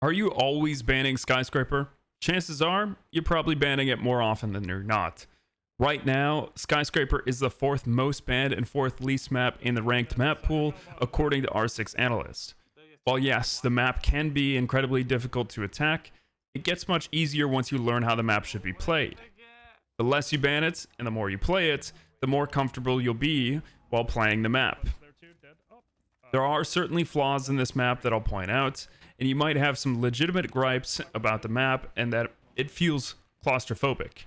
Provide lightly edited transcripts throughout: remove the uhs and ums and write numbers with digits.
Are you always banning Skyscraper? Chances are you're probably banning it more often than you're not. Right now, Skyscraper is the 4th most banned and 4th least map in the ranked map pool, according to R6 Analyst. While yes, the map can be incredibly difficult to attack, it gets much easier once you learn how the map should be played. The less you ban it, and the more you play it, the more comfortable you'll be while playing the map. There are certainly flaws in this map that I'll point out, and you might have some legitimate gripes about the map and that it feels claustrophobic.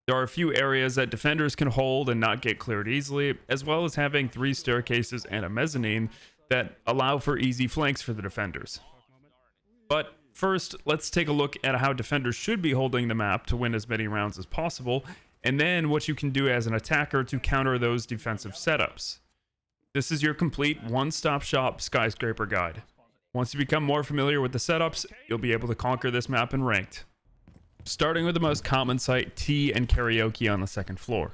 There are a few areas that defenders can hold and not get cleared easily, as well as having 3 staircases and a mezzanine that allow for easy flanks for the defenders. But first, let's take a look at how defenders should be holding the map to win as many rounds as possible, and then what you can do as an attacker to counter those defensive setups. This is your complete one-stop shop Skyscraper guide. Once you become more familiar with the setups, you'll be able to conquer this map in ranked. Starting with the most common site, T and Karaoke on the 2nd floor.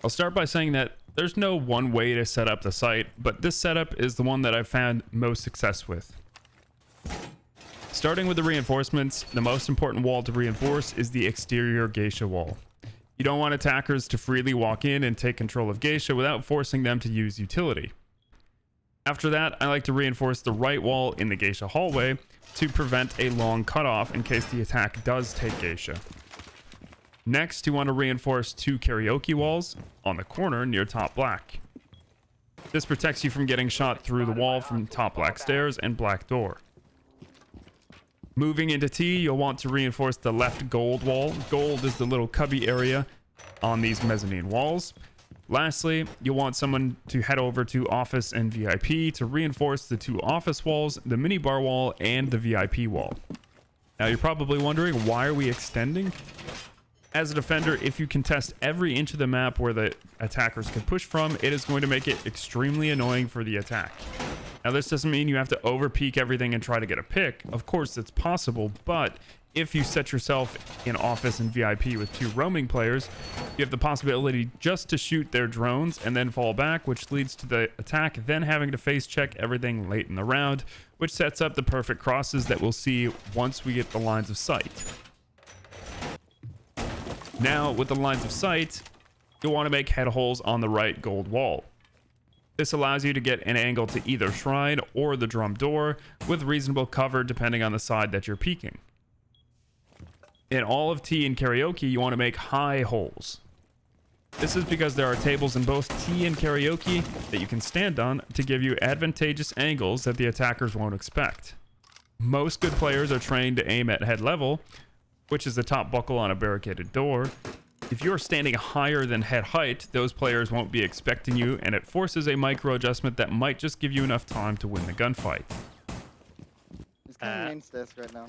I'll start by saying that there's no one way to set up the site, but this setup is the one that I've found most success with. Starting with the reinforcements, the most important wall to reinforce is the exterior Geisha wall. You don't want attackers to freely walk in and take control of Geisha without forcing them to use utility. After that, I like to reinforce the right wall in the Geisha hallway to prevent a long cutoff in case the attack does take Geisha. Next, you want to reinforce 2 Karaoke walls on the corner near top black. This protects you from getting shot through the wall from top black stairs and black door. Moving into T, you'll want to reinforce the left gold wall. Gold is the little cubby area on these mezzanine walls. Lastly, you'll want someone to head over to Office and VIP to reinforce the 2 office walls, the minibar wall, and the VIP wall. Now you're probably wondering, why are we extending? As a defender, if you contest every inch of the map where the attackers can push from, it is going to make it extremely annoying for the attack. Now this doesn't mean you have to over-peek everything and try to get a pick. Of course it's possible, but if you set yourself in Office and VIP with 2 roaming players, you have the possibility just to shoot their drones and then fall back, which leads to the attack then having to face check everything late in the round, which sets up the perfect crosses that we'll see once we get the lines of sight. Now, with the lines of sight, you'll want to make head holes on the right gold wall. This allows you to get an angle to either shrine or the drum door with reasonable cover depending on the side that you're peeking. In all of T and Karaoke, you want to make high holes. This is because there are tables in both T and Karaoke that you can stand on to give you advantageous angles that the attackers won't expect. Most good players are trained to aim at head level, which is the top buckle on a barricaded door. If you're standing higher than head height, those players won't be expecting you, and it forces a micro adjustment that might just give you enough time to win the gunfight. He's coming main stairs right now.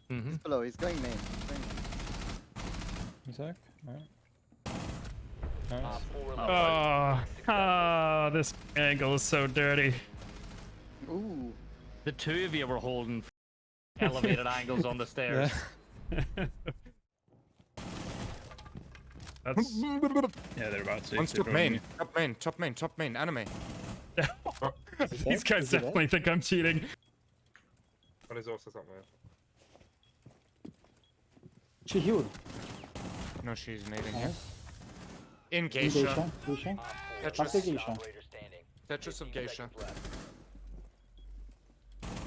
He's below, he's going main. Exact. This angle is so dirty. Ooh. The 2 of you were holding elevated angles on the stairs. That's... Yeah, they're about to. One's top main, top main, enemy. These guys definitely think I'm cheating. One is also somewhere. She healed. No, she's nading here. In Geisha. Geisha. After Geisha. Tetris of Geisha.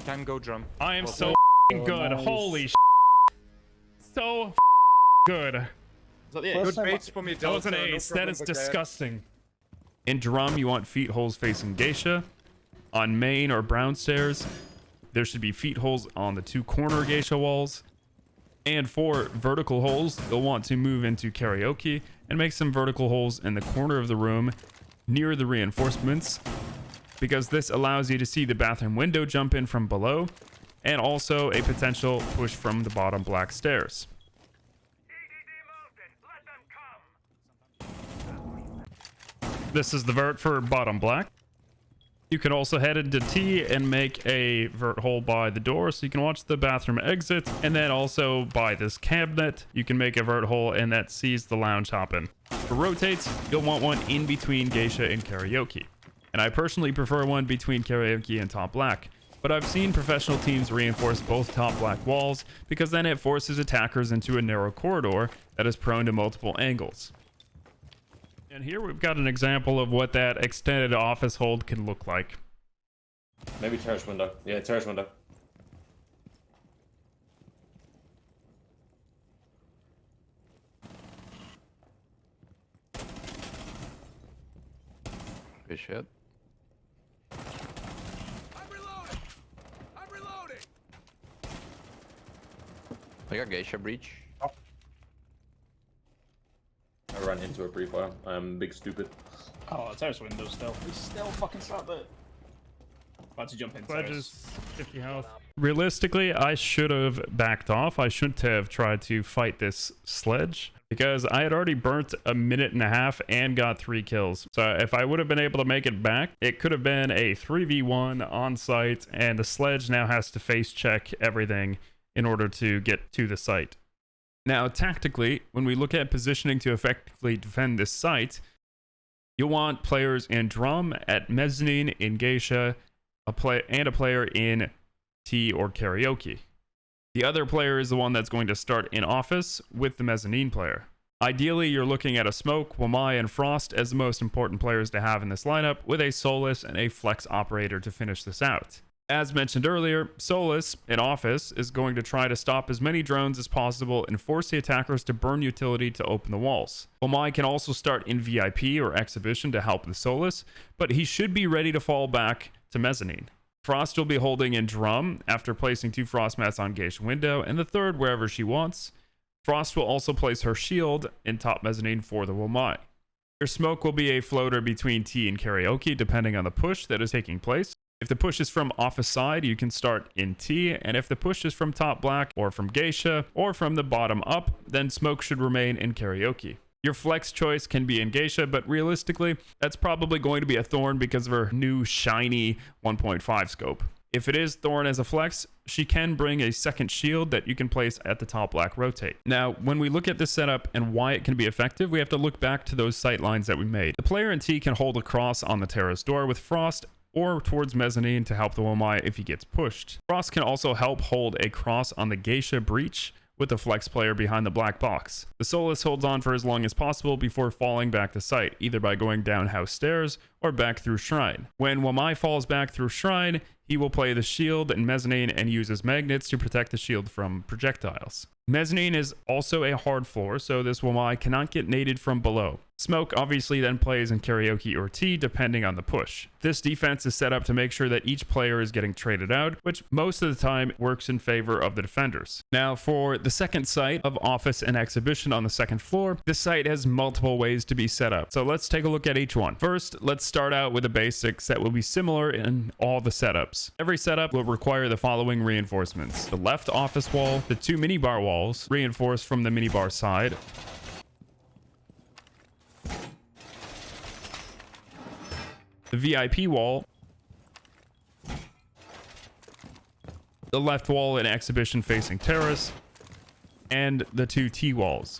Can go drum. I am so good. Nice. Holy so good. Good baits for me, That was an ace. That is disgusting. In drum, you want feet holes facing Geisha. On main or brown stairs, there should be feet holes on the 2 corner Geisha walls. And for vertical holes, you'll want to move into Karaoke and make some vertical holes in the corner of the room near the reinforcements, because this allows you to see the bathroom window jump in from below, and also a potential push from the bottom black stairs. This is the vert for bottom black. You can also head into T and make a vert hole by the door so you can watch the bathroom exit, and then also by this cabinet you can make a vert hole and that sees the lounge hop in. For rotates, you'll want one in between Geisha and Karaoke, and I personally prefer one between Karaoke and top black. But I've seen professional teams reinforce both top black walls because then it forces attackers into a narrow corridor that is prone to multiple angles. And here we've got an example of what that extended office hold can look like. Maybe terrace window. Yeah, terrace window. Good shit. I got Geisha breach. I ran into a pre-fire. I'm big stupid. Oh, terrace window still. He's still fucking sat there. About to jump in terrace. 50 health. Realistically, I should have backed off. I shouldn't have tried to fight this sledge because I had already burnt a minute and a half and got 3 kills. So if I would have been able to make it back, it could have been a 3v1 on site, and the sledge now has to face check everything in order to get to the site. Now, tactically, when we look at positioning to effectively defend this site, you'll want players in drum, at mezzanine, in Geisha, a player in T or karaoke. The other player is the one that's going to start in office with the mezzanine player. Ideally, you're looking at a Smoke, Wamai, and Frost as the most important players to have in this lineup, with a Solus and a Flex operator to finish this out. As mentioned earlier, Solus, in office, is going to try to stop as many drones as possible and force the attackers to burn utility to open the walls. Wamai can also start in VIP or Exhibition to help the Solus, but he should be ready to fall back to mezzanine. Frost will be holding in drum after placing 2 frost mats on Geisha window and the third wherever she wants. Frost will also place her shield in top mezzanine for the Wamai. Your Smoke will be a floater between T and karaoke depending on the push that is taking place. If the push is from office side, you can start in T, and if the push is from top black or from Geisha or from the bottom up, then Smoke should remain in karaoke. Your flex choice can be in Geisha, but realistically, that's probably going to be a Thorn because of her new shiny 1.5 scope. If it is Thorn as a flex, she can bring a second shield that you can place at the top black rotate. Now, when we look at this setup and why it can be effective, we have to look back to those sight lines that we made. The player in T can hold a cross on the terrace door with Frost or towards mezzanine to help the Wamai if he gets pushed. Frost can also help hold a cross on the Geisha breach with the flex player behind the black box. The Solus holds on for as long as possible before falling back to site, either by going down house stairs or back through shrine. When Wamai falls back through shrine, he will play the shield and mezzanine and uses magnets to protect the shield from projectiles. Mezzanine is also a hard floor, so this Wamai cannot get naded from below. Smoke obviously then plays in karaoke or T depending on the push. This defense is set up to make sure that each player is getting traded out, which most of the time works in favor of the defenders. Now for the second site of office and exhibition on the second floor, this site has multiple ways to be set up. So let's take a look at each one. First, let's start out with the basics that will be similar in all the setups. Every setup will require the following reinforcements: the left office wall, the 2 minibar walls, reinforced from the minibar side, the VIP wall, the left wall in exhibition facing terrace, and the 2 T walls.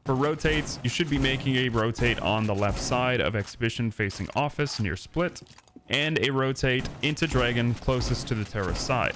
For rotates, you should be making a rotate on the left side of exhibition facing office near split, and a rotate into dragon closest to the terrace side.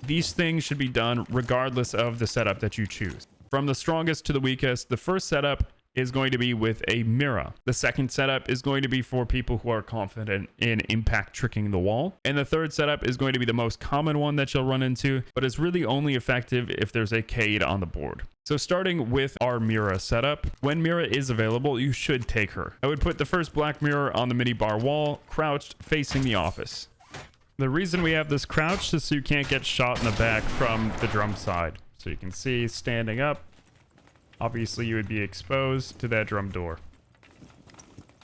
These things should be done regardless of the setup that you choose. From the strongest to the weakest, the first setup is going to be with a Mira. The second setup is going to be for people who are confident in impact tricking the wall. And the third setup is going to be the most common one that you'll run into, but is really only effective if there's a Cade on the board. So starting with our Mira setup, when Mira is available, you should take her. I would put the first black mirror on the minibar wall, crouched, facing the office. The reason we have this crouched is so you can't get shot in the back from the drum side. So you can see standing up, obviously you would be exposed to that drum door.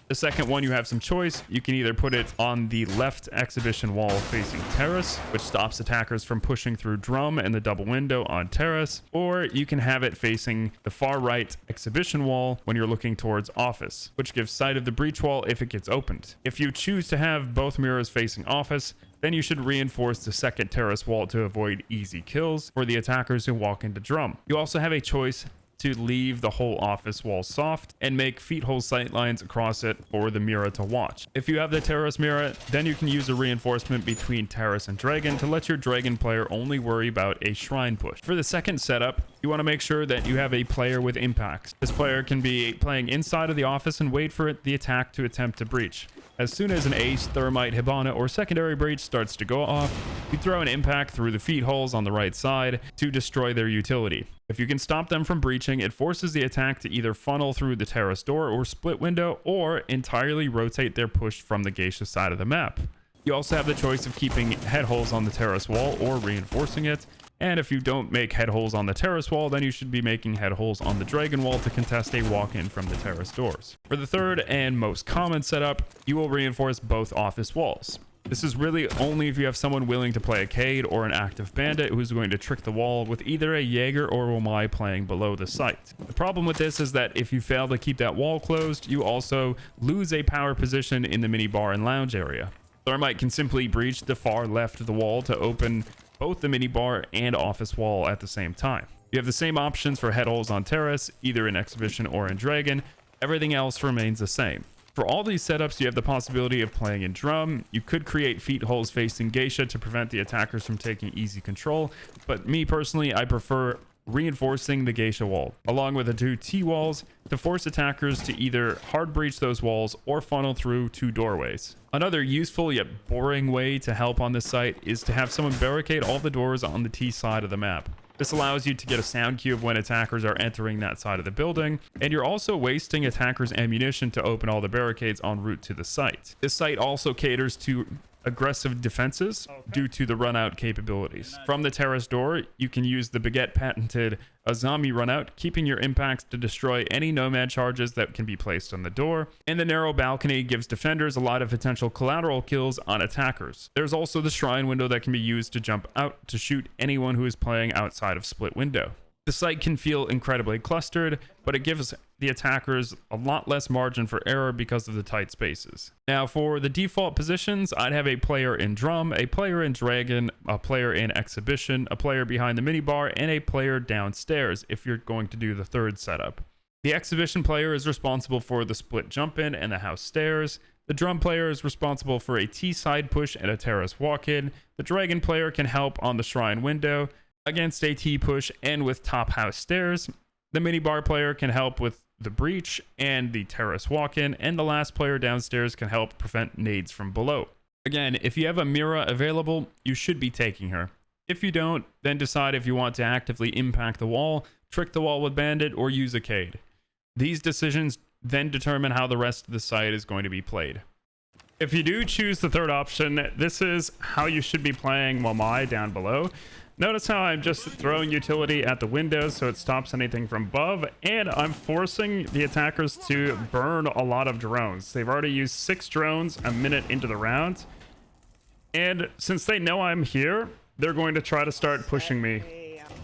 The second one, you have some choice. You can either put it on the left exhibition wall facing terrace, which stops attackers from pushing through drum and the double window on terrace, or you can have it facing the far right exhibition wall when you're looking towards office, which gives sight of the breach wall if it gets opened. If you choose to have both mirrors facing office, then you should reinforce the second terrace wall to avoid easy kills for the attackers who walk into drum. You also have a choice to leave the whole office wall soft and make feet hole sight lines across it for the Mira to watch. If you have the Terrace Mira, then you can use a reinforcement between Terrace and Dragon to let your Dragon player only worry about a shrine push. For the second setup, you want to make sure that you have a player with impacts. This player can be playing inside of the office and wait for the attack to attempt to breach. As soon as an ace, thermite, hibana, or secondary breach starts to go off, you throw an impact through the feet holes on the right side to destroy their utility. If you can stop them from breaching, it forces the attack to either funnel through the terrace door or split window, or entirely rotate their push from the Geisha side of the map. You also have the choice of keeping head holes on the terrace wall or reinforcing it. And if you don't make head holes on the terrace wall, then you should be making head holes on the dragon wall to contest a walk-in from the terrace doors. For the third and most common setup, you will reinforce both office walls. This is really only if you have someone willing to play a Cade or an active bandit who's going to trick the wall with either a Jaeger or Wamai playing below the site. The problem with this is that if you fail to keep that wall closed, you also lose a power position in the mini bar and lounge area. Thermite can simply breach the far left of the wall to open both the mini bar and office wall at the same time. You have the same options for head holes on terrace, either in exhibition or in dragon. Everything else remains the same. For all these setups, you have the possibility of playing in drum. You could create feet holes facing Geisha to prevent the attackers from taking easy control, but me personally, I prefer reinforcing the Geisha wall along with the two T walls to force attackers to either hard breach those walls or funnel through two doorways. Another useful yet boring way to help on this site is to have someone barricade all the doors on the T side of the map. This allows you to get a sound cue of when attackers are entering that side of the building, and you're also wasting attackers' ammunition to open all the barricades en route to the site. This site also caters to aggressive defenses due to the run out capabilities. From the terrace door, you can use the Baguette patented a zombie run out, keeping your impacts to destroy any nomad charges that can be placed on the door. And the narrow balcony gives defenders a lot of potential collateral kills on attackers. There's also the shrine window that can be used to jump out to shoot anyone who is playing outside of split window. The site can feel incredibly clustered, but it gives the attackers a lot less margin for error because of the tight spaces. Now for the default positions, I'd have a player in drum, a player in dragon, a player in exhibition, a player behind the minibar, and a player downstairs if you're going to do the third setup. The exhibition player is responsible for the split jump in and the house stairs. The drum player is responsible for a T side push and a terrace walk in. The dragon player can help on the shrine window against a T push and with top house stairs. The minibar player can help with the breach and the terrace walk-in, and the last player downstairs can help prevent nades from below. Again, if you have a Mira available, you should be taking her. If you don't, then decide if you want to actively impact the wall, trick the wall with Bandit, or use a Cade. These decisions then determine how the rest of the site is going to be played. If you do choose the third option, this is how you should be playing Wamai down below. Notice how I'm just throwing utility at the windows so it stops anything from above, and I'm forcing the attackers to burn a lot of drones. They've already used 6 drones a minute into the round, and since they know I'm here, they're going to try to start pushing me.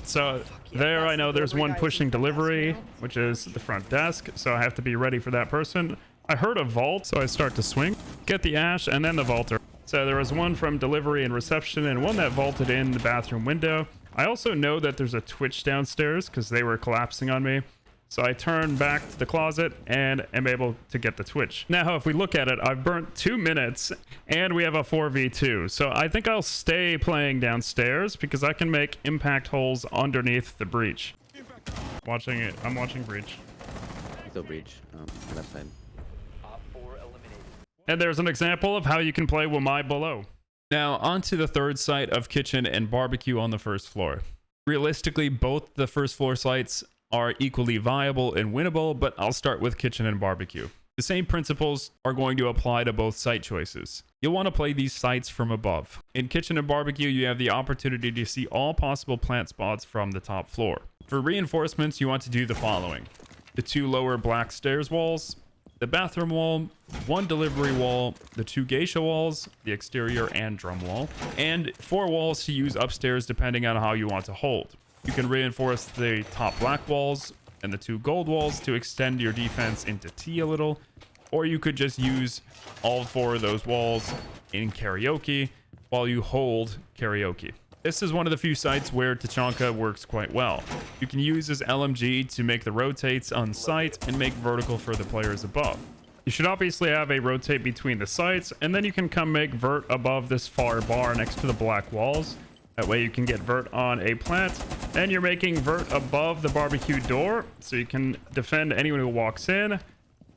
So there, I know there's one pushing delivery, which is the front desk, so I have to be ready for that person. I heard a vault, so I start to swing, get the ash, and then the vaulter. So there was one from delivery and reception and one that vaulted in the bathroom window. I also know that there's a Twitch downstairs because they were collapsing on me. So I turn back to the closet and am able to get the Twitch. Now, if we look at it, I've burnt 2 minutes and we have a 4v2. So I think I'll stay playing downstairs because I can make impact holes underneath the breach. Watching it. I'm watching breach. Still breach. Left side. And there's an example of how you can play Wamai below. Now, onto the third site of kitchen and barbecue on the first floor. Realistically, both the first floor sites are equally viable and winnable, but I'll start with kitchen and barbecue. The same principles are going to apply to both site choices. You'll want to play these sites from above. In kitchen and barbecue, you have the opportunity to see all possible plant spots from the top floor. For reinforcements, you want to do the following: the 2 lower black stairs walls, the bathroom wall, 1 delivery wall, the 2 geisha walls, the exterior and drum wall, and 4 walls to use upstairs depending on how you want to hold. You can reinforce the top black walls and the 2 gold walls to extend your defense into T a little, or you could just use all 4 of those walls in karaoke while you hold karaoke. This is one of the few sites where Tachanka works quite well. You can use his LMG to make the rotates on site and make vertical for the players above. You should obviously have a rotate between the sites, and then you can come make vert above this far bar next to the black walls. That way you can get vert on a plant, and you're making vert above the barbecue door, so you can defend anyone who walks in, and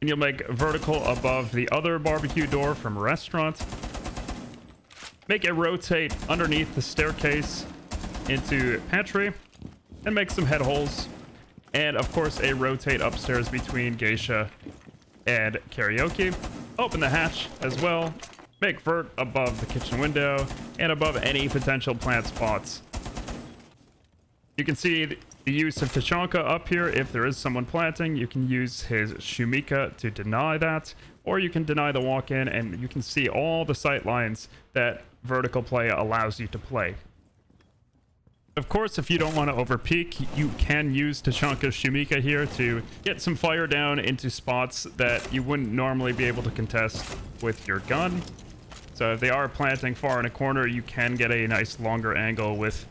you'll make vertical above the other barbecue door from a restaurant. Make a rotate underneath the staircase into pantry, and make some head holes, and of course a rotate upstairs between Geisha and Karaoke. Open the hatch as well. Make vert above the kitchen window and above any potential plant spots. You can see the use of Tachanka up here. If there is someone planting, you can use his Shumika to deny that, or you can deny the walk-in, and you can see all the sight lines that vertical play allows you to play. Of course, if you don't want to overpeak, you can use Tachanka's Shumika here to get some fire down into spots that you wouldn't normally be able to contest with your gun. So if they are planting far in a corner, you can get a nice longer angle with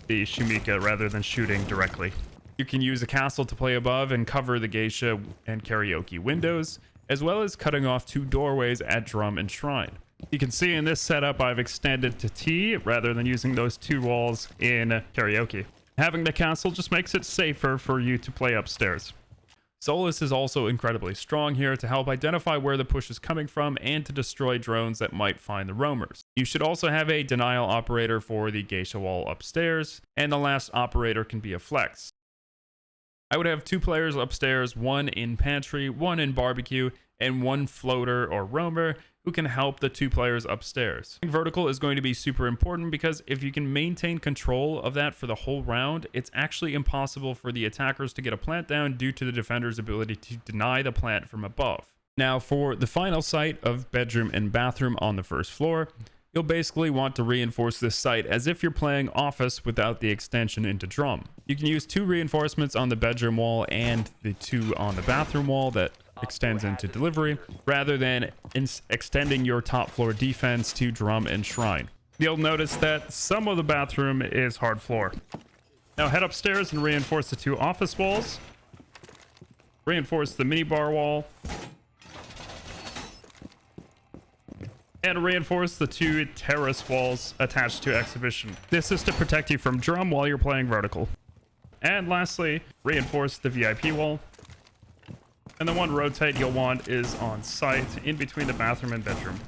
the Shumika rather than shooting directly. You can use a castle to play above and cover the Geisha and Karaoke windows, as well as cutting off 2 doorways at drum and shrine. You can see in this setup I've extended to T rather than using those 2 walls in Karaoke. Having the castle just makes it safer for you to play upstairs. Solus is also incredibly strong here to help identify where the push is coming from and to destroy drones that might find the roamers. You should also have a denial operator for the Geisha wall upstairs, and the last operator can be a flex. I would have 2 players upstairs, 1 in pantry, 1 in barbecue, and 1 floater or roamer who can help the 2 players upstairs. Vertical is going to be super important because if you can maintain control of that for the whole round, it's actually impossible for the attackers to get a plant down due to the defender's ability to deny the plant from above. Now for the final site of bedroom and bathroom on the first floor, you'll basically want to reinforce this site as if you're playing office without the extension into drum. You can use 2 reinforcements on the bedroom wall and the 2 on the bathroom wall that extends into delivery, rather than extending your top floor defense to drum and shrine. You'll notice that some of the bathroom is hard floor. Now head upstairs and reinforce the 2 office walls. Reinforce the minibar wall. And reinforce the 2 terrace walls attached to exhibition. This is to protect you from drum while you're playing vertical. And lastly, reinforce the VIP wall. And the 1 rotate you'll want is on site in between the bathroom and bedroom.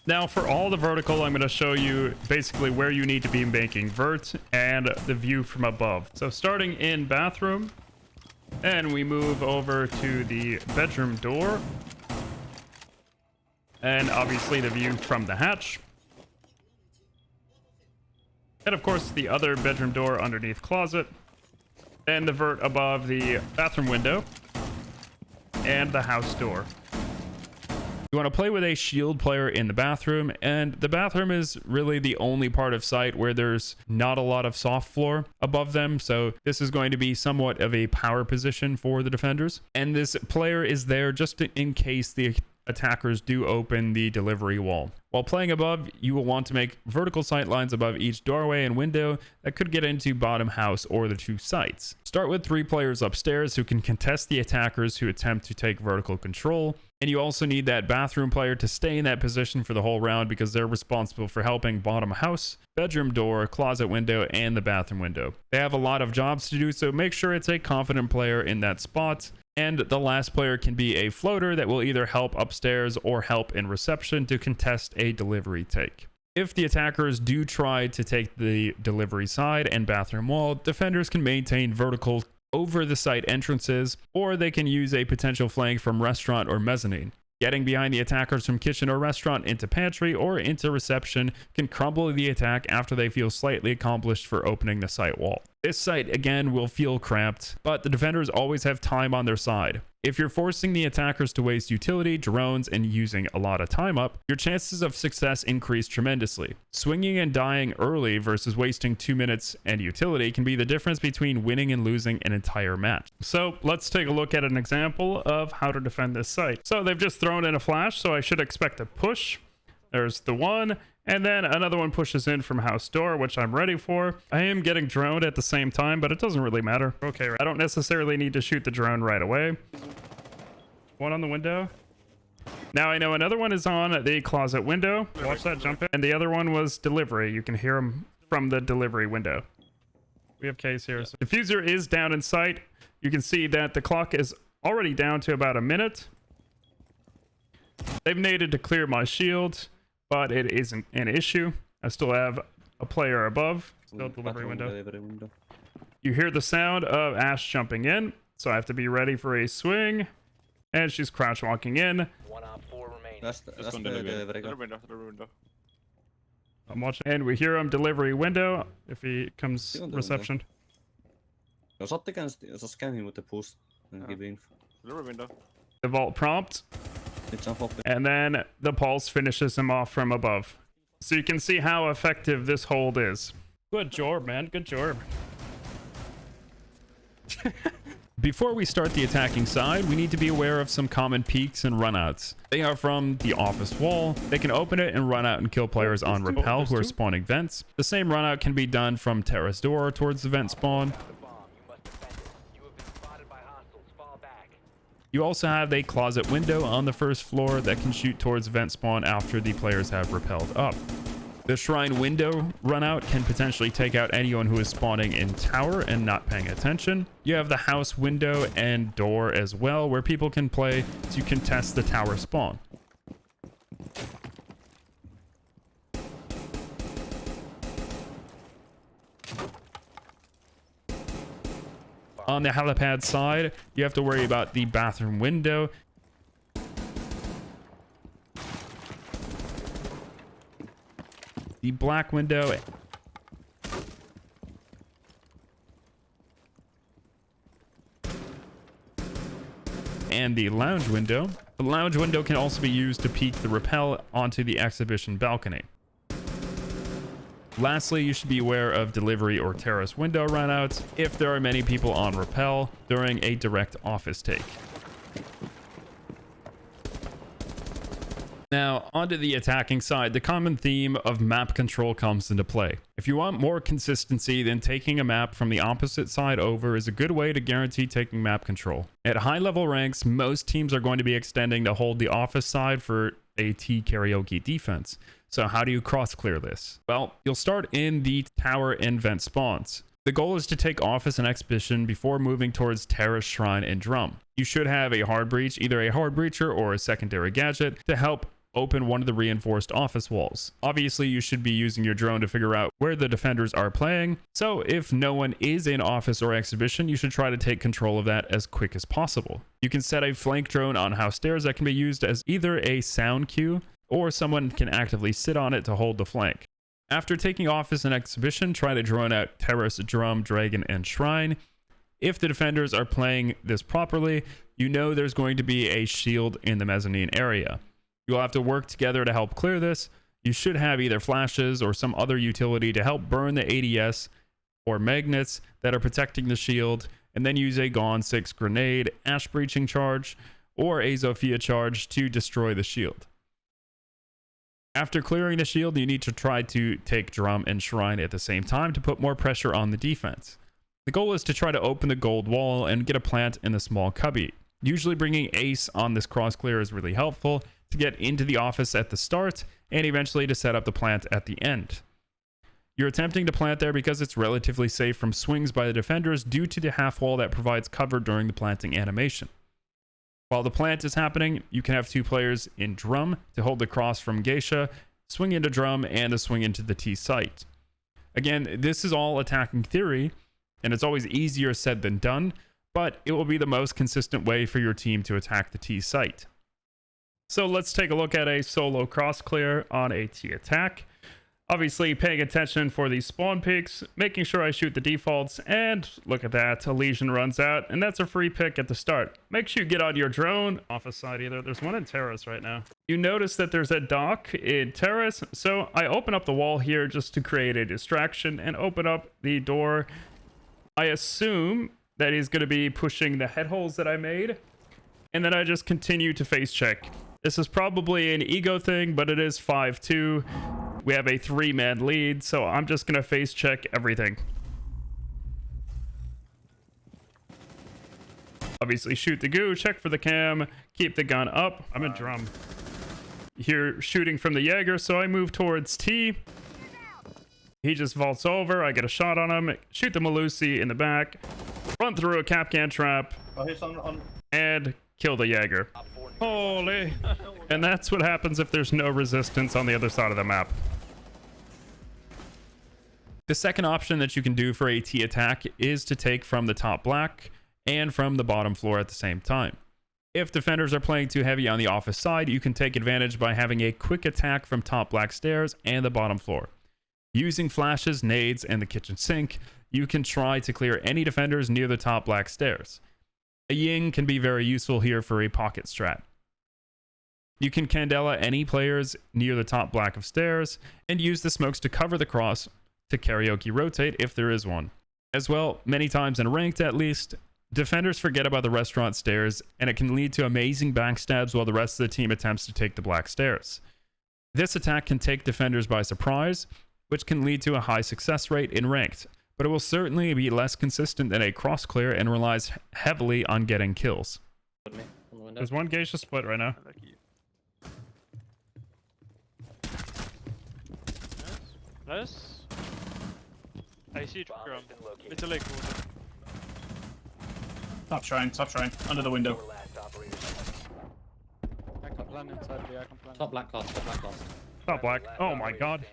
Now for all the vertical, I'm going to show you basically where you need to be making vert and the view from above. So starting in bathroom, and we move over to the bedroom door. And obviously the view from the hatch. And of course the other bedroom door underneath closet. And the vert above the bathroom window. And the house door. You want to play with a shield player in the bathroom, and the bathroom is really the only part of site where there's not a lot of soft floor above them, so this is going to be somewhat of a power position for the defenders. And this player is there just in case the attackers do open the delivery wall. While playing above, you will want to make vertical sight lines above each doorway and window that could get into bottom house or the 2 sites. Start with 3 players upstairs who can contest the attackers who attempt to take vertical control. And you also need that bathroom player to stay in that position for the whole round because they're responsible for helping bottom house, bedroom door, closet window, and the bathroom window. They have a lot of jobs to do, so make sure it's a confident player in that spot. And the last player can be a floater that will either help upstairs or help in reception to contest a delivery take. If the attackers do try to take the delivery side and bathroom wall, defenders can maintain vertical over the site entrances, or they can use a potential flank from restaurant or mezzanine. Getting behind the attackers from kitchen or restaurant into pantry or into reception can crumble the attack after they feel slightly accomplished for opening the site wall. This site again will feel cramped, but the defenders always have time on their side. If you're forcing the attackers to waste utility, drones, and using a lot of time up, your chances of success increase tremendously. Swinging and dying early versus wasting 2 minutes and utility can be the difference between winning and losing an entire match. So let's take a look at an example of how to defend this site. So they've just thrown in a flash, so I should expect a push. There's the one, and then another one pushes in from house door, which I'm ready for. I am getting droned at the same time, but it doesn't really matter. Okay, I don't necessarily need to shoot the drone right away. One on the window. Now I know another one is on the closet window. Watch that jump in. And the other one was delivery. You can hear him from the delivery window. We have case here. So diffuser is down in sight. You can see that the clock is already down to about a minute. They've naded to clear my shield, but it isn't an issue. I still have a player above. Still delivery window. You hear the sound of Ash jumping in, so I have to be ready for a swing. And she's crouch walking in. 1 op 4 remaining. That's the delivery window. I'm watching. And we hear him delivery window if he comes reception. Scan him with the post and give info. Delivery window. The vault prompt. And then the pulse finishes him off from above. So you can see how effective this hold is. Good job, man. Good job. Before we start the attacking side, we need to be aware of some common peeks and runouts. They are from the office wall. They can open it and run out and kill players on rappel who are spawning vents. The same runout can be done from terrace door towards the vent spawn. You also have a closet window on the first floor that can shoot towards vent spawn after the players have rappelled up. The shrine window runout can potentially take out anyone who is spawning in tower and not paying attention. You have the house window and door as well, where people can play to contest the tower spawn. On the helipad side, you have to worry about the bathroom window. The black window. And the lounge window. The lounge window can also be used to peek the rappel onto the exhibition balcony. Lastly, you should be aware of delivery or terrace window runouts if there are many people on rappel during a direct office take. Now, onto the attacking side, the common theme of map control comes into play. If you want more consistency, then taking a map from the opposite side over is a good way to guarantee taking map control. At high level ranks, most teams are going to be extending to hold the office side for a Karaoke defense. So how do you cross clear this? Well, you'll start in the tower and vent spawns. The goal is to take office and exhibition before moving towards terrace, shrine, and drum. You should have a hard breach, either a hard breacher or a secondary gadget, to help open one of the reinforced office walls. Obviously, you should be using your drone to figure out where the defenders are playing. So if no one is in office or exhibition, you should try to take control of that as quick as possible. You can set a flank drone on house stairs that can be used as either a sound cue or someone can actively sit on it to hold the flank. After taking office and exhibition, try to drone out terrace, drum, dragon, and shrine. If the defenders are playing this properly, you know there's going to be a shield in the mezzanine area. You'll have to work together to help clear this. You should have either flashes or some other utility to help burn the ADS or magnets that are protecting the shield, and then use a Gone 6 grenade, Ash Breaching charge, or a Zofia charge to destroy the shield. After clearing the shield, you need to try to take drum and shrine at the same time to put more pressure on the defense. The goal is to try to open the gold wall and get a plant in the small cubby. Usually bringing ace on this cross clear is really helpful to get into the office at the start and eventually to set up the plant at the end. You're attempting to plant there because it's relatively safe from swings by the defenders due to the half wall that provides cover during the planting animation. While the plant is happening, you can have two players in drum to hold the cross from Geisha, swing into drum, and a swing into the T site. Again, this is all attacking theory, and it's always easier said than done, but it will be the most consistent way for your team to attack the T site. So let's take a look at a solo cross clear on a T attack. Obviously paying attention for these spawn peaks, making sure I shoot the defaults, and look at that, a legion runs out, and that's a free pick at the start. Make sure you get on your drone. Office side either. There's one in terrace right now. You notice that there's a dock in terrace, so I open up the wall here just to create a distraction and open up the door. I assume that he's going to be pushing the head holes that I made, and then I just continue to face check. This is probably an ego thing, but it is 5-2. We have a 3-man lead, so I'm just gonna face check everything. Obviously shoot the goo, check for the cam, keep the gun up. I'm in drum. Here shooting from the Jaeger, so I move towards T. He just vaults over, I get a shot on him, shoot the Malusi in the back, run through a Capcan trap, and kill the Jaeger. Holy. And that's what happens if there's no resistance on the other side of the map. The second option that you can do for a T attack is to take from the top black and from the bottom floor at the same time. If defenders are playing too heavy on the office side, you can take advantage by having a quick attack from top black stairs and the bottom floor. Using flashes, nades, and the kitchen sink, you can try to clear any defenders near the top black stairs. A Ying can be very useful here for a pocket strat. You can Candela any players near the top black of stairs and use the smokes to cover the cross to karaoke rotate if there is one. As well, many times in ranked at least, defenders forget about the restaurant stairs and it can lead to amazing backstabs while the rest of the team attempts to take the black stairs. This attack can take defenders by surprise, which can lead to a high success rate in ranked, but it will certainly be less consistent than a cross clear and relies heavily on getting kills. There's one Geisha split right now. Nice. I see it from it's a lake water. Top shrine, under the window. I can plan inside the icon plan. Top black class, top black class. Top black. Oh my god.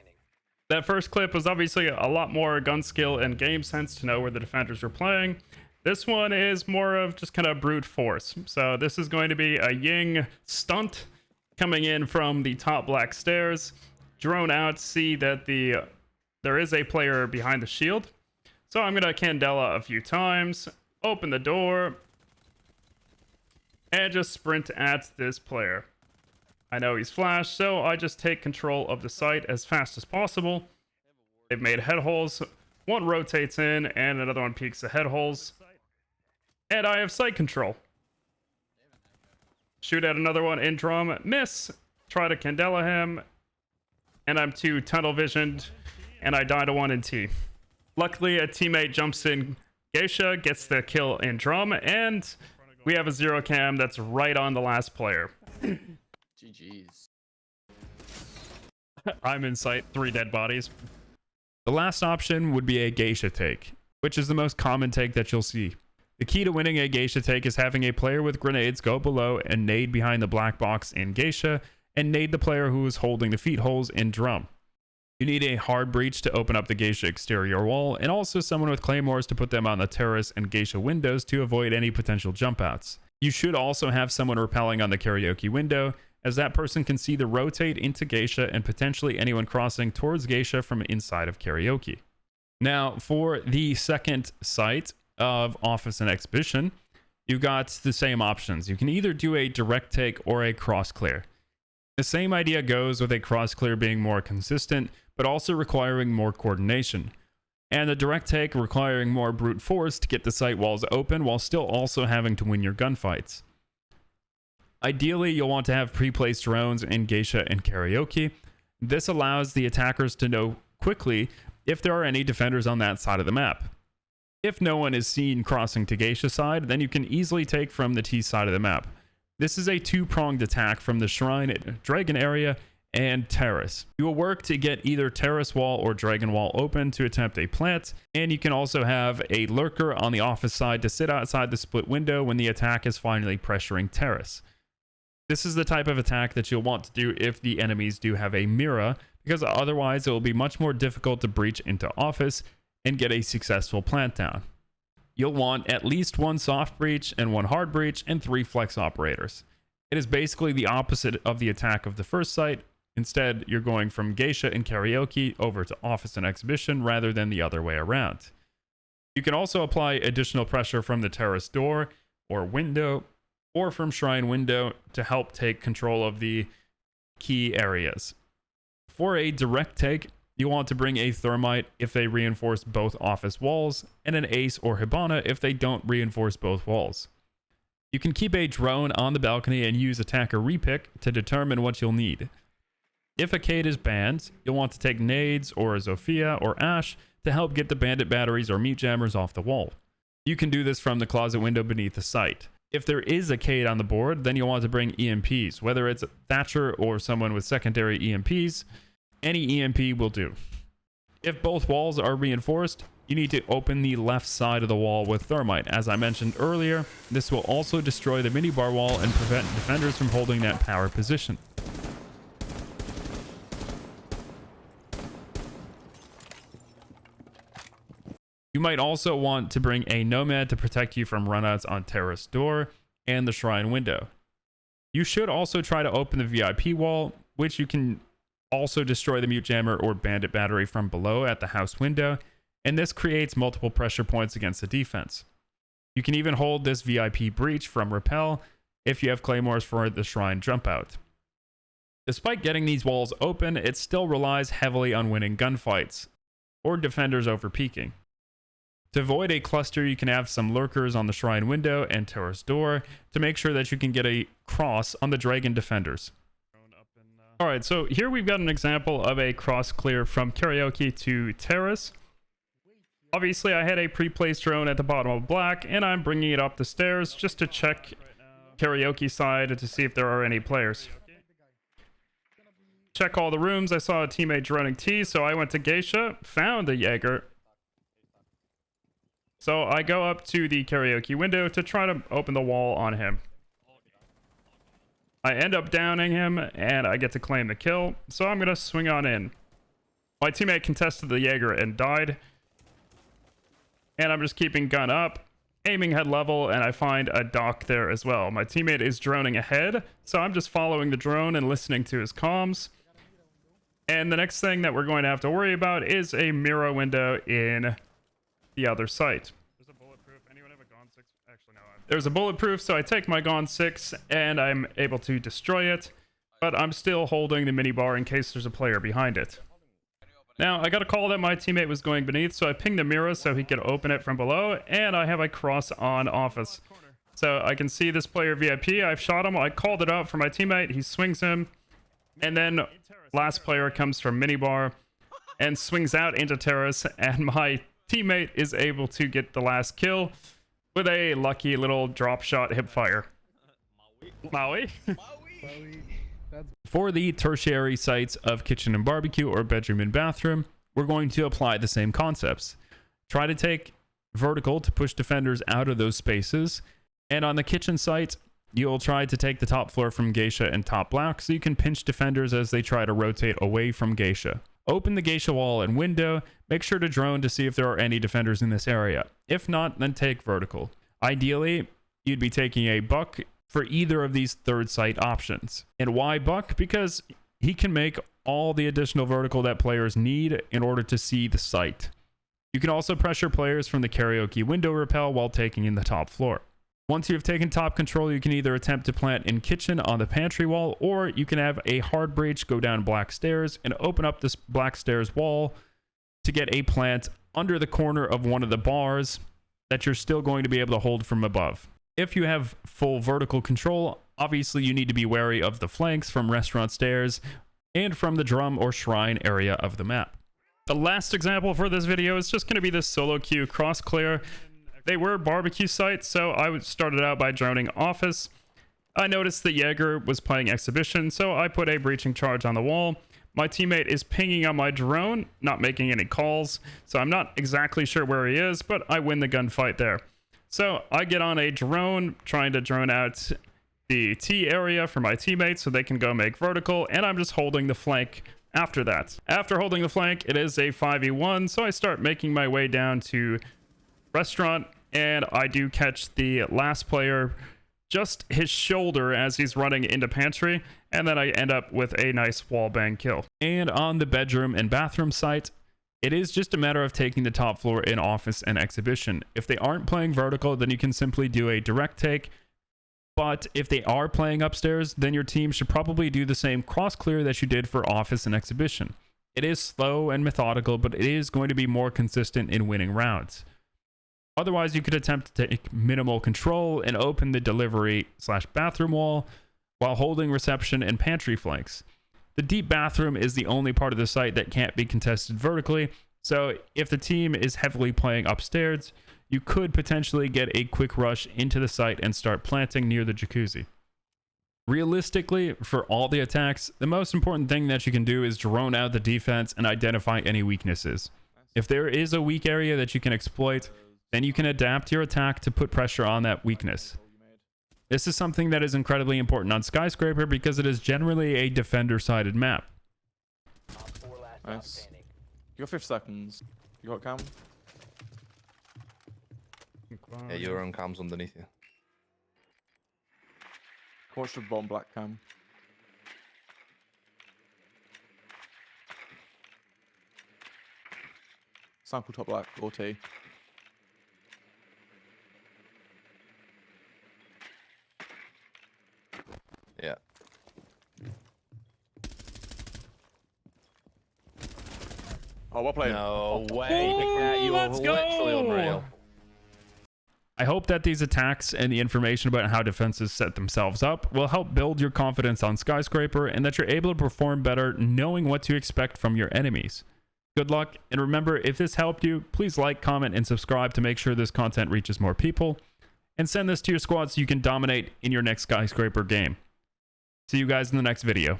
That first clip was obviously a lot more gun skill and game sense to know where the defenders were playing. This one is more of just kind of brute force. So this is going to be a Ying stunt coming in from the top black stairs. Drone out, see that there is a player behind the shield. So I'm gonna Candela a few times, open the door, and just sprint at this player. I know he's flashed, so I just take control of the site as fast as possible. They've made head holes. One rotates in, and another one peeks the head holes. And I have site control. Shoot at another one in drum, miss. Try to Candela him. And I'm too tunnel visioned, and I die to one in T. Luckily, a teammate jumps in Geisha, gets the kill in drum, and we have a 0 cam that's right on the last player. GG's. I'm in sight, 3 dead bodies. The last option would be a Geisha take, which is the most common take that you'll see. The key to winning a Geisha take is having a player with grenades go below and nade behind the black box in Geisha, and nade the player who is holding the feet holes in drum. You need a hard breach to open up the Geisha exterior wall, and also someone with claymores to put them on the terrace and Geisha windows to avoid any potential jump outs. You should also have someone rappelling on the karaoke window, as that person can see the rotate into Geisha and potentially anyone crossing towards Geisha from inside of karaoke. Now, for the second site of Office and Exhibition, you've got the same options. You can either do a direct take or a cross clear. The same idea goes with a cross clear being more consistent, but also requiring more coordination. And the direct take requiring more brute force to get the site walls open while still also having to win your gunfights. Ideally, you'll want to have pre-placed drones in Geisha and karaoke. This allows the attackers to know quickly if there are any defenders on that side of the map. If no one is seen crossing to Geisha side, then you can easily take from the T side of the map. This is a 2-pronged attack from the Shrine, Dragon area, and Terrace. You will work to get either Terrace wall or Dragon wall open to attempt a plant, and you can also have a lurker on the office side to sit outside the split window when the attack is finally pressuring Terrace. This is the type of attack that you'll want to do if the enemies do have a Mira, because otherwise it will be much more difficult to breach into office and get a successful plant down. You'll want at least 1 soft breach and 1 hard breach and 3 flex operators. It is basically the opposite of the attack of the first site. Instead, you're going from Geisha and karaoke over to Office and Exhibition rather than the other way around. You can also apply additional pressure from the terrace door or window or from Shrine window to help take control of the key areas. For a direct take, you want to bring a thermite if they reinforce both office walls, and an ace or hibana if they don't reinforce both walls. You can keep a drone on the balcony and use attacker repick to determine what you'll need. If a Cade is banned, you'll want to take nades or Zofia or Ash to help get the bandit batteries or mute jammers off the wall. You can do this from the closet window beneath the site. If there is a Cade on the board, then you'll want to bring EMPs, whether it's Thatcher or someone with secondary EMPs. Any EMP will do. If both walls are reinforced, you need to open the left side of the wall with thermite. As I mentioned earlier, this will also destroy the minibar wall and prevent defenders from holding that power position. You might also want to bring a nomad to protect you from runouts on terrace door and the shrine window. You should also try to open the VIP wall, which you can also destroy the mute jammer or bandit battery from below at the house window, and this creates multiple pressure points against the defense. You can even hold this VIP breach from rappel if you have claymores for the shrine jump out. Despite getting these walls open, it still relies heavily on winning gunfights or defenders over peeking. To avoid a cluster, you can have some lurkers on the shrine window and terrace door to make sure that you can get a cross on the dragon defenders. Alright, so here we've got an example of a cross clear from karaoke to terrace. Obviously, I had a pre-placed drone at the bottom of black, and I'm bringing it up the stairs just to check karaoke side to see if there are any players. Check all the rooms. I saw a teammate droning T, so I went to Geisha, found the Jaeger. So I go up to the karaoke window to try to open the wall on him. I end up downing him, and I get to claim the kill, so I'm going to swing on in. My teammate contested the Jaeger and died. And I'm just keeping gun up, aiming head level, and I find a dock there as well. My teammate is droning ahead, so I'm just following the drone and listening to his comms. And the next thing that we're going to have to worry about is a Mira window in the other site. There's a bulletproof. Anyone have a Gon 6? Actually, no. There's a bulletproof, so I take my Gon 6 and I'm able to destroy it, but I'm still holding the minibar in case there's a player behind it. Now, I got a call that my teammate was going beneath, so I pinged the Mira so he could open it from below, and I have a cross on office. So I can see this player VIP. I've shot him. I called it out for my teammate. He swings him, and then last player comes from minibar and swings out into terrace, and my teammate is able to get the last kill with a lucky little drop shot hip fire. Maui. For the tertiary sites of kitchen and barbecue or bedroom and bathroom, we're going to apply the same concepts. Try to take vertical to push defenders out of those spaces, and on the kitchen site, you'll try to take the top floor from Geisha and top black so you can pinch defenders as they try to rotate away from Geisha. Open the Geisha wall and window. Make sure to drone to see if there are any defenders in this area. If not, then take vertical. Ideally, you'd be taking a buck for either of these third site options. And why buck? Because he can make all the additional vertical that players need in order to see the site. You can also pressure players from the karaoke window rappel while taking in the top floor. Once you have taken top control, you can either attempt to plant in kitchen on the pantry wall, or you can have a hard breach go down black stairs and open up this black stairs wall to get a plant under the corner of one of the bars that you're still going to be able to hold from above. If you have full vertical control, obviously you need to be wary of the flanks from restaurant stairs and from the drum or shrine area of the map. The last example for this video is just going to be this solo queue cross clear. They were barbecue sites, so I started out by droning office. I noticed that Jaeger was playing exhibition, so I put a breaching charge on the wall. My teammate is pinging on my drone, not making any calls, so I'm not exactly sure where he is, but I win the gunfight there. So I get on a drone, trying to drone out the T area for my teammates so they can go make vertical, and I'm just holding the flank after that. After holding the flank, it is a 5v1, so I start making my way down to restaurant, and I do catch the last player just his shoulder as he's running into pantry, and then I end up with a nice wall bang kill. And on the bedroom and bathroom site, it is just a matter of taking the top floor in office and exhibition. If they aren't playing vertical, then you can simply do a direct take. But if they are playing upstairs, then your team should probably do the same cross clear that you did for office and exhibition. It is slow and methodical, but it is going to be more consistent in winning rounds. Otherwise, you could attempt to take minimal control and open the delivery/bathroom wall while holding reception and pantry flanks. The deep bathroom is the only part of the site that can't be contested vertically, so if the team is heavily playing upstairs, you could potentially get a quick rush into the site and start planting near the jacuzzi. Realistically, for all the attacks, the most important thing that you can do is drone out the defense and identify any weaknesses. If there is a weak area that you can exploit, then you can adapt your attack to put pressure on that weakness. This is something that is incredibly important on Skyscraper because it is generally a defender-sided map. Nice. You got 50 seconds. You got cam? Yeah, your own cam's underneath you. Watch the bomb black cam. Sample top black or T. Yeah. Oh, well played. No way. You are literally unreal. I hope that these attacks and the information about how defenses set themselves up will help build your confidence on Skyscraper and that you're able to perform better knowing what to expect from your enemies. Good luck, and remember, if this helped you, please like, comment, and subscribe to make sure this content reaches more people, and send this to your squad so you can dominate in your next Skyscraper game. See you guys in the next video.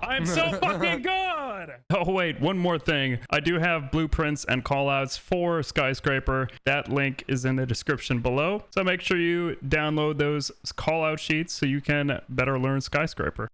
I'm so fucking good! Oh wait, one more thing. I do have blueprints and callouts for Skyscraper. That link is in the description below. So make sure you download those callout sheets so you can better learn Skyscraper.